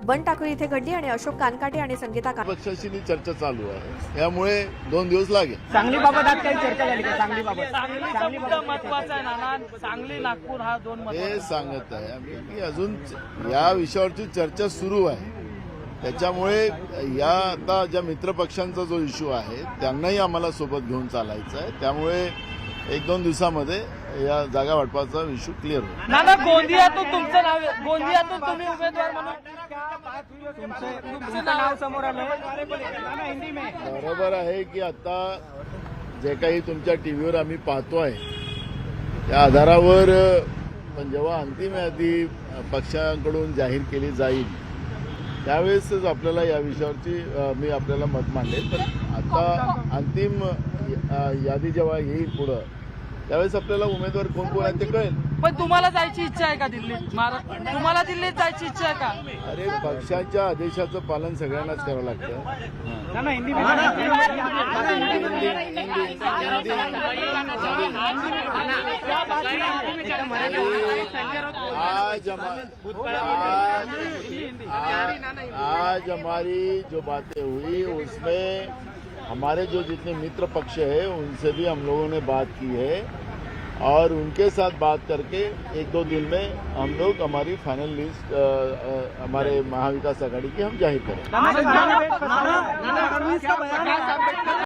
बनटाकळी इथे घडली आणि अशोक कानकाटे आणि संगीता पक्षाशी चर्चा चालू आहे, त्यामुळे 2 दिवस लागेल. सांगलीबाबत आज काही चर्चा झाली का? सांगलीबाबत सांगली मुद्दा महत्त्वाचा आहे नाना. सांगली नागपूर हा 2 हे सांगत आहे आम्ही की अजून या विषयावरची चर्चा सुरू आहे. त्याच्यामुळे या आता ज्या मित्रपक्षांचा जो इश्यू आहे त्यांनाही आम्हाला सोबत घेऊन चालायचं आहे. त्यामुळे 1-2 दिवसामध्ये या जागा वाटपाचा इश्यू क्लिअर होईल. नाना, गोंदियातून तुमचं नाव आहे, गोंदियातून तुम्ही उमेदवार म्हणून तुमचं नाव समोर आलं. बरोबर आहे की आता जे काही तुमच्या टीव्हीवर आम्ही पाहतोय त्या आधारावर पण जेव्हा अंतिम यादी पक्षांकडून जाहीर केली जाईल त्यावेळेसच आपल्याला या विषयावरची मी आपल्याला मत मांडेल. पण आता अंतिम यादी जेव्हा येईल पुढं त्यावेळेस आपल्याला उमेदवार कोण कोण आहेत ते कळेल. पण तुम्हाला जायची इच्छा आहे का दिल्लीत? तुम्हाला दिल्लीत जायची इच्छा आहे का? अरे पक्षाच्या आदेशाचं पालन सगळ्यांनाच करावं लागतं. आज हमारी जो बातें हुई उसमें हमारे जो जितने मित्र पक्ष है उनसे भी हम लोगों ने बात की है और उनके साथ बात करके 1-2 दिन में हम लोग हमारी फाइनल लिस्ट हमारे महाविकास आघाड़ी की हम जाहिर करें.